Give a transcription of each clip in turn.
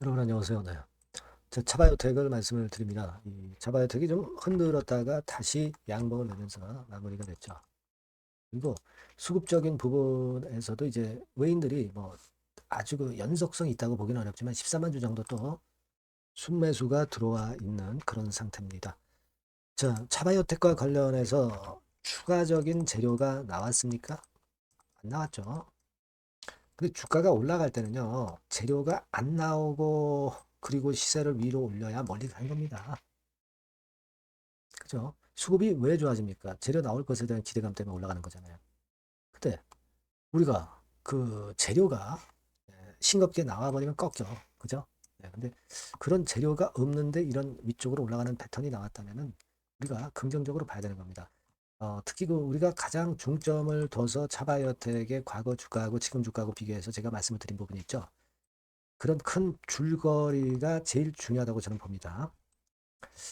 여러분 안녕하세요. 네. 자, 차바이오텍을 말씀을 드립니다. 이 차바이오텍이 좀 흔들었다가 다시 양봉을 내면서 마무리가 됐죠. 그리고 수급적인 부분에서도 이제 외인들이 뭐 아주 그 연속성이 있다고 보기는 어렵지만 14만 주 정도 또 순매수가 들어와 있는 그런 상태입니다. 자, 차바이오텍과 관련해서 추가적인 재료가 나왔습니까? 안 나왔죠. 근데 주가가 올라갈 때는요, 재료가 안 나오고 그리고 시세를 위로 올려야 멀리 가는 겁니다. 그죠? 수급이 왜 좋아집니까? 재료 나올 것에 대한 기대감 때문에 올라가는 거잖아요. 근데 우리가 그 재료가 싱겁게 나와버리면 꺾여. 그죠? 네, 근데 그런 재료가 없는데 이런 위쪽으로 올라가는 패턴이 나왔다면은 우리가 긍정적으로 봐야 되는 겁니다. 특히 그 우리가 가장 중점을 둬서 차바이오텍의 과거 주가하고 지금 주가하고 비교해서 제가 말씀을 드린 부분이 있죠. 그런 큰 줄거리가 제일 중요하다고 저는 봅니다.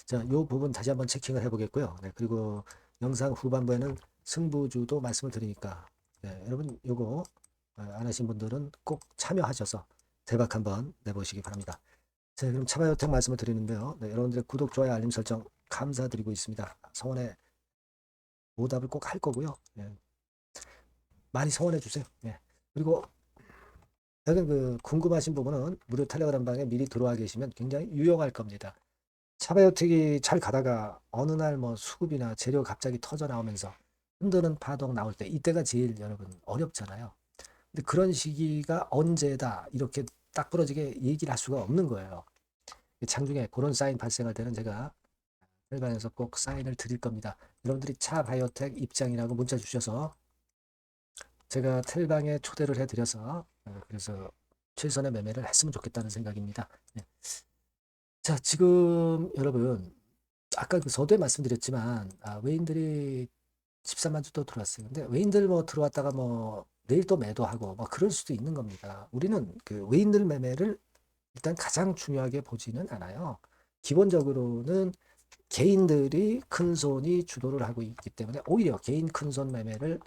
자, 요 부분 다시 한번 체킹을 해보겠고요. 네, 그리고 영상 후반부에는 승부주도 말씀을 드리니까 네, 여러분 요거 안 하신 분들은 꼭 참여하셔서 대박 한번 내보시기 바랍니다. 자, 그럼 차바이오텍 말씀을 드리는데요. 네, 여러분들의 구독, 좋아요, 알림 설정 감사드리고 있습니다. 성원에 보답을 꼭 할 거고요. 네, 많이 성원해 주세요. 네. 그리고 여러분 그 궁금하신 부분은 무료 텔레그램 방에 미리 들어와 계시면 굉장히 유용할 겁니다. 차바이오틱이 잘 가다가 어느 날 뭐 수급이나 재료 갑자기 터져 나오면서 흔드는 파동 나올 때 이때가 제일 여러분 어렵잖아요. 근데 그런 시기가 언제다 이렇게 딱 부러지게 얘기를 할 수가 없는 거예요. 장중에 그런 사인 발생할 때는 제가 텔방에서 꼭 사인을 드릴 겁니다. 여러분들이 차바이오텍 입장이라고 문자 주셔서 제가 텔방에 초대를 해드려서 그래서 최선의 매매를 했으면 좋겠다는 생각입니다. 네. 자, 지금 여러분 아까 그 서두에 말씀드렸지만 외인들이 13만 주 또 들어왔어요. 근데 외인들 뭐 들어왔다가 뭐 내일 또 매도하고 뭐 그럴 수도 있는 겁니다. 우리는 그 외인들 매매를 일단 가장 중요하게 보지는 않아요. 기본적으로는 개인들이 큰 손이 주도를 하고 있기 때문에 오히려 개인 큰 손 매매를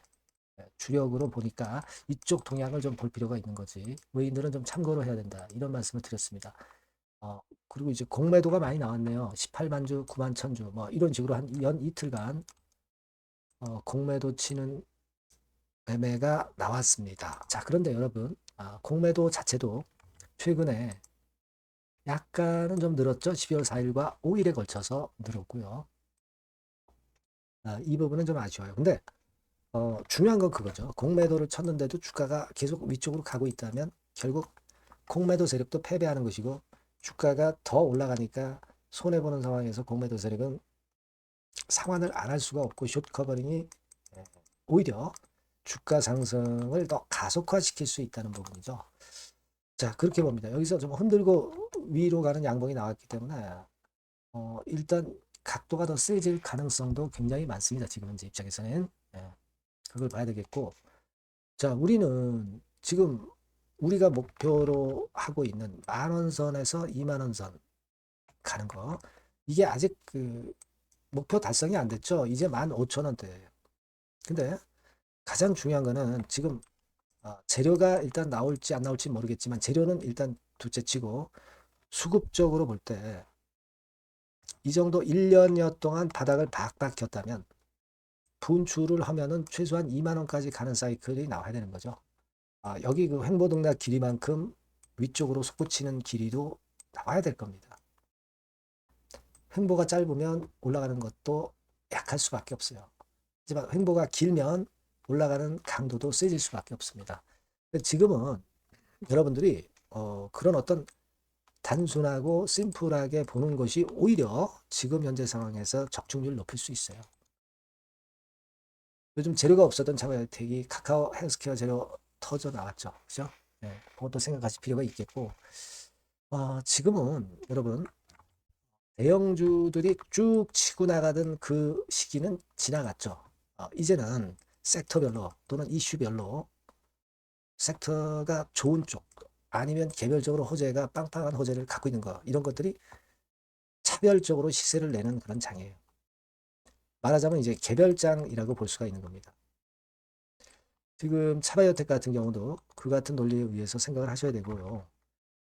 주력으로 보니까 이쪽 동향을 좀 볼 필요가 있는 거지. 외인들은 좀 참고로 해야 된다. 이런 말씀을 드렸습니다. 어, 그리고 이제 공매도가 많이 나왔네요. 18만 주, 9만 천 주, 뭐 이런 식으로 한 연 이틀간 공매도 치는 매매가 나왔습니다. 자, 그런데 여러분, 공매도 자체도 최근에 약간은 좀 늘었죠. 12월 4일과 5일에 걸쳐서 늘었고요. 이 부분은 좀 아쉬워요. 근데 중요한 건 그거죠. 공매도를 쳤는데도 주가가 계속 위쪽으로 가고 있다면 결국 공매도 세력도 패배하는 것이고 주가가 더 올라가니까 손해보는 상황에서 공매도 세력은 상환을 안 할 수가 없고 숏 커버링이 오히려 주가 상승을 더 가속화시킬 수 있다는 부분이죠. 자, 그렇게 봅니다. 여기서 좀 흔들고 위로 가는 양봉이 나왔기 때문에 일단 각도가 더 세질 가능성도 굉장히 많습니다. 지금 현재 입장에서는. 예, 그걸 봐야 되겠고. 자, 우리는 지금 우리가 목표로 하고 있는 10,000원선에서 20,000원선 가는 거. 이게 아직 그 목표 달성이 안 됐죠. 이제 15,000원대예요. 근데 가장 중요한 거는 지금 재료가 일단 나올지 안 나올지 모르겠지만 재료는 일단 둘째치고 수급적으로 볼 때 이 정도 1년여 동안 바닥을 박박 겼다면 분출을 하면은 최소한 2만 원까지 가는 사이클이 나와야 되는 거죠. 여기 그 횡보동락 길이만큼 위쪽으로 솟구치는 길이도 나와야 될 겁니다. 횡보가 짧으면 올라가는 것도 약할 수밖에 없어요. 하지만 횡보가 길면 올라가는 강도도 세질 수밖에 없습니다. 지금은 여러분들이 그런 어떤 단순하고 심플하게 보는 것이 오히려 지금 현재 상황에서 적중률을 높일 수 있어요. 요즘 재료가 없었던 차바이오텍이 카카오 헬스케어 재료 터져 나왔죠. 그죠? 네, 그것도 생각하실 필요가 있겠고, 지금은 여러분, 대형주들이 쭉 치고 나가던 그 시기는 지나갔죠. 이제는 섹터별로 또는 이슈별로 섹터가 좋은 쪽, 아니면 개별적으로 호재가 빵빵한 호재를 갖고 있는 거, 이런 것들이 차별적으로 시세를 내는 그런 장이에요. 말하자면 이제 개별장이라고 볼 수가 있는 겁니다. 지금 차바이오텍 같은 경우도 그 같은 논리에 의해서 생각을 하셔야 되고요.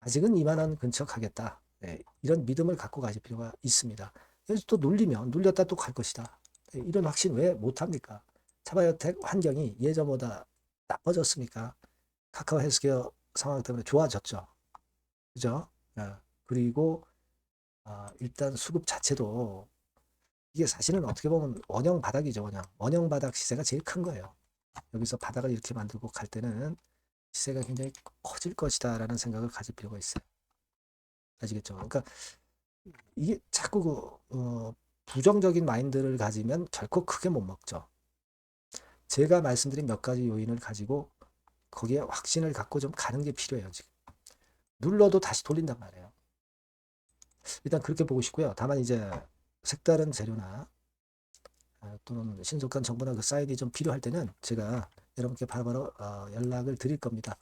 아직은 2만 원 근처 가겠다. 네, 이런 믿음을 갖고 가실 필요가 있습니다. 여기서 또 눌렸다 또 갈 것이다. 네, 이런 확신 왜 못합니까? 차바이오텍 환경이 예전보다 나빠졌습니까? 카카오 헬스케어 상황 때문에 좋아졌죠. 그죠? 그리고 일단 수급 자체도 이게 사실은 어떻게 보면 원형 바닥이죠. 원형 바닥 시세가 제일 큰 거예요. 여기서 바닥을 이렇게 만들고 갈 때는 시세가 굉장히 커질 것이다라는 생각을 가질 필요가 있어요. 아시겠죠? 그러니까 이게 자꾸 부정적인 마인드를 가지면 결코 크게 못 먹죠. 제가 말씀드린 몇 가지 요인을 가지고 거기에 확신을 갖고 좀 가는 게 필요해요. 지금 눌러도 다시 돌린단 말이에요. 일단 그렇게 보고 싶고요. 다만 이제 색다른 재료나 또는 신속한 정보나 그 사인이 좀 필요할 때는 제가 여러분께 바로바로 연락을 드릴 겁니다.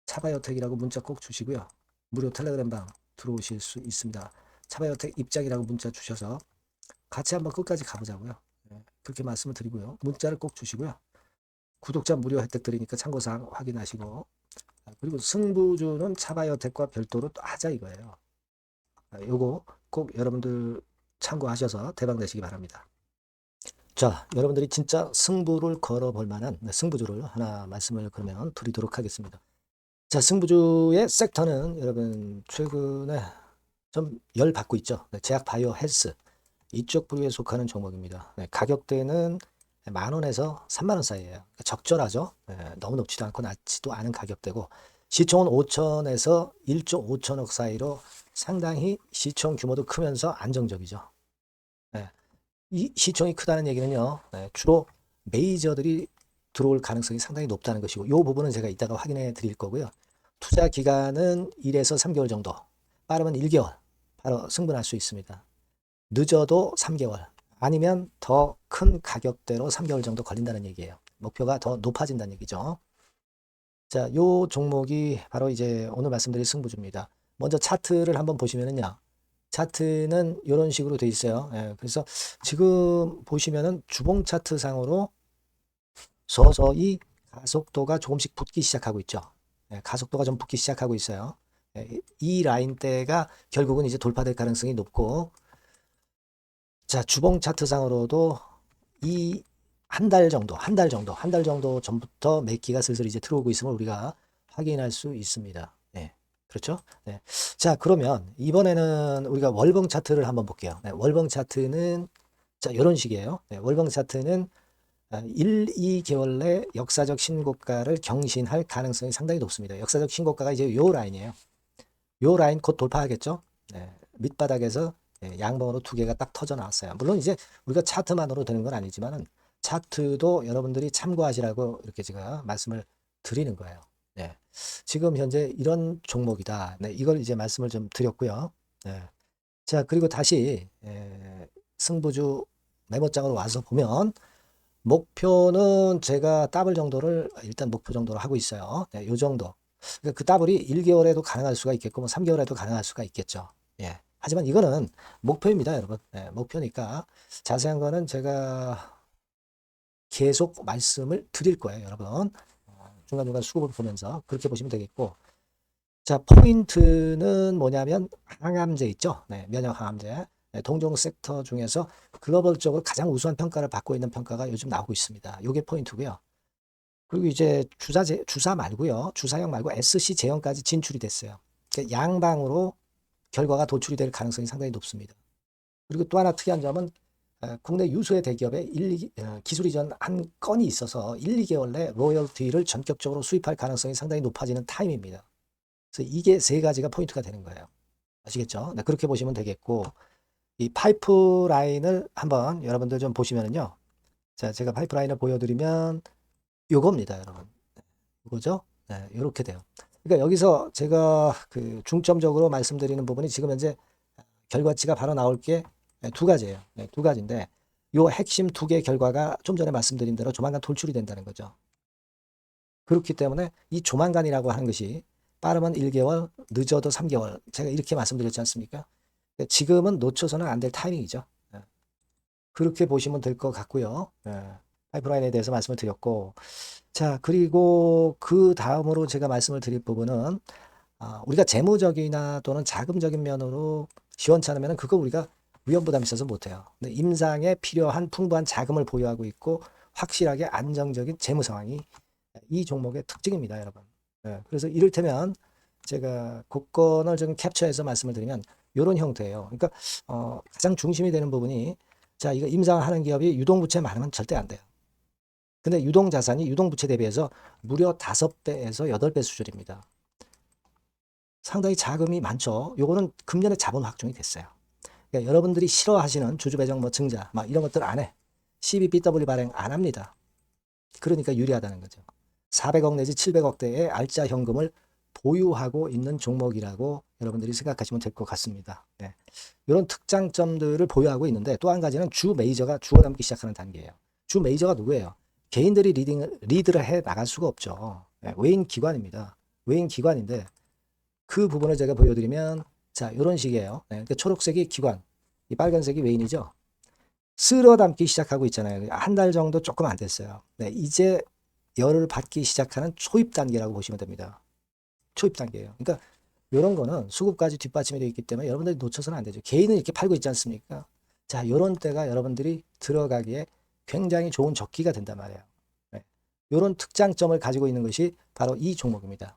차바이오텍이라고 문자 꼭 주시고요. 무료 텔레그램방 들어오실 수 있습니다. 차바이오텍 입장이라고 문자 주셔서 같이 한번 끝까지 가보자고요. 그렇게 말씀을 드리고요. 문자를 꼭 주시고요. 구독자 무료 혜택 드리니까 참고사항 확인하시고 그리고 승부주는 차바이오텍과 별도로 또 하자 이거예요. 요거 꼭 여러분들 참고하셔서 대박 내시기 바랍니다. 자, 여러분들이 진짜 승부를 걸어볼 만한 승부주를 하나 말씀을 그러면 드리도록 하겠습니다. 자, 승부주의 섹터는 여러분 최근에 좀 열 받고 있죠. 제약 바이오 헬스 이쪽 부류에 속하는 종목입니다. 가격대는 10,000원에서 30,000원 사이에요. 적절하죠. 너무 높지도 않고 낮지도 않은 가격대고 시총은 5천에서 1조 5천억 사이로 상당히 시총 규모도 크면서 안정적이죠. 이 시총이 크다는 얘기는요. 주로 메이저들이 들어올 가능성이 상당히 높다는 것이고 이 부분은 제가 이따가 확인해 드릴 거고요. 투자 기간은 1에서 3개월 정도, 빠르면 1개월 바로 승분할 수 있습니다. 늦어도 3개월 아니면 더 큰 가격대로 3개월 정도 걸린다는 얘기예요. 목표가 더 높아진다는 얘기죠. 자, 요 종목이 바로 이제 오늘 말씀드릴 승부주입니다. 먼저 차트를 한번 보시면은요. 차트는 이런 식으로 돼 있어요. 그래서 지금 보시면은 주봉 차트 상으로 서서히 가속도가 조금씩 붙기 시작하고 있죠. 가속도가 좀 붙기 시작하고 있어요. 이 라인대가 결국은 이제 돌파될 가능성이 높고 자, 주봉 차트상으로도 이 한 달 정도 전부터 매기가 슬슬 이제 들어오고 있음을 우리가 확인할 수 있습니다. 네, 그렇죠? 네. 자, 그러면 이번에는 우리가 월봉 차트를 한번 볼게요. 월봉 차트는 자, 이런 식이에요. 월봉 차트는 1, 2개월 내 역사적 신고가를 경신할 가능성이 상당히 높습니다. 역사적 신고가가 이제 요 라인이에요. 요 라인 곧 돌파하겠죠? 밑바닥에서 양봉으로 두 개가 딱 터져 나왔어요. 물론 이제 우리가 차트만으로 되는 건 아니지만은 차트도 여러분들이 참고하시라고 이렇게 제가 말씀을 드리는 거예요. 지금 현재 이런 종목이다. 이걸 이제 말씀을 좀 드렸고요. 자, 그리고 다시 승부주 메모장으로 와서 보면 목표는 제가 더블 정도를 일단 목표 정도로 하고 있어요. 요 정도. 그러니까 그 더블이 1개월에도 가능할 수가 있겠고, 뭐 3개월에도 가능할 수가 있겠죠. 하지만 이거는 목표입니다, 여러분. 목표니까 자세한 거는 제가 계속 말씀을 드릴 거예요, 여러분. 중간중간 수급을 보면서 그렇게 보시면 되겠고. 자, 포인트는 뭐냐면 항암제 있죠. 면역 항암제. 동종 섹터 중에서 글로벌적으로 가장 우수한 평가를 받고 있는 평가가 요즘 나오고 있습니다. 이게 포인트고요. 그리고 이제 주사 말고요. 주사형 말고 SC 제형까지 진출이 됐어요. 그러니까 양방으로 결과가 도출이 될 가능성이 상당히 높습니다. 그리고 또 하나 특이한 점은 국내 유수의 대기업에 기술 이전 한 건이 있어서 1, 2개월 내 로열티를 전격적으로 수입할 가능성이 상당히 높아지는 타임입니다. 그래서 이게 세 가지가 포인트가 되는 거예요. 아시겠죠? 그렇게 보시면 되겠고 이 파이프라인을 한번 여러분들 좀 보시면은요. 자, 제가 파이프라인을 보여드리면 요겁니다, 여러분. 이거죠? 이렇게 돼요. 그러니까 여기서 제가 그 중점적으로 말씀드리는 부분이 지금 현재 결과치가 바로 나올 게 두 가지예요. 두 가지인데 요 핵심 두 개 결과가 좀 전에 말씀드린 대로 조만간 돌출이 된다는 거죠. 그렇기 때문에 이 조만간이라고 하는 것이 빠르면 1개월, 늦어도 3개월. 제가 이렇게 말씀드렸지 않습니까? 지금은 놓쳐서는 안 될 타이밍이죠. 그렇게 보시면 될 것 같고요. 파이프라인에 대해서 말씀을 드렸고 자, 그리고 그 다음으로 제가 말씀을 드릴 부분은 우리가 재무적이나 또는 자금적인 면으로 시원찮으면 그거 우리가 위험 부담이 있어서 못해요. 근데 임상에 필요한 풍부한 자금을 보유하고 있고 확실하게 안정적인 재무 상황이 이 종목의 특징입니다, 여러분. 네, 그래서 이를테면 제가 곡선을 좀 캡처해서 말씀을 드리면 이런 형태예요. 그러니까 가장 중심이 되는 부분이 자, 이거 임상하는 기업이 유동부채 많으면 절대 안 돼요. 근데 유동자산이 유동부채 대비해서 무려 5배에서 8배 수준입니다. 상당히 자금이 많죠. 요거는 금년에 자본 확정이 됐어요. 그러니까 여러분들이 싫어하시는 주주배정 뭐 증자 막 이런 것들 안 해. CBBW 발행 안 합니다. 그러니까 유리하다는 거죠. 400억 내지 700억대의 알짜 현금을 보유하고 있는 종목이라고 여러분들이 생각하시면 될 것 같습니다. 네. 이런 특장점들을 보유하고 있는데 또 한 가지는 주 메이저가 주워 담기 시작하는 단계예요. 주 메이저가 누구예요? 개인들이 리드를 해 나갈 수가 없죠. 네. 외인 기관입니다. 외인 기관인데 그 부분을 제가 보여드리면 자 이런 식이에요. 네. 그러니까 초록색이 기관, 이 빨간색이 외인이죠. 쓸어 담기 시작하고 있잖아요. 한 달 정도 조금 안 됐어요. 네, 이제 열을 받기 시작하는 초입 단계라고 보시면 됩니다. 초입 단계예요. 그러니까 이런 거는 수급까지 뒷받침이 되어 있기 때문에 여러분들이 놓쳐서는 안 되죠. 개인은 이렇게 팔고 있지 않습니까? 자, 이런 때가 여러분들이 들어가기에 굉장히 좋은 적기가 된단 말이에요. 네. 이런 특장점을 가지고 있는 것이 바로 이 종목입니다.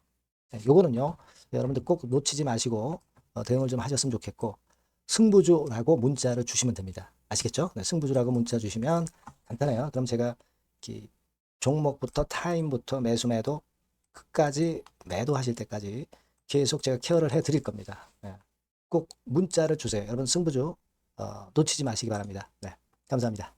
네, 요거는요, 여러분들 꼭 놓치지 마시고 대응을 좀 하셨으면 좋겠고, 승부주라고 문자를 주시면 됩니다. 아시겠죠? 네, 승부주라고 문자 주시면 간단해요. 그럼 제가 종목부터 타임부터 매수 매도 끝까지 매도하실 때까지 계속 제가 케어를 해 드릴 겁니다. 네. 꼭 문자를 주세요. 여러분 승부주 놓치지 마시기 바랍니다. 네, 감사합니다.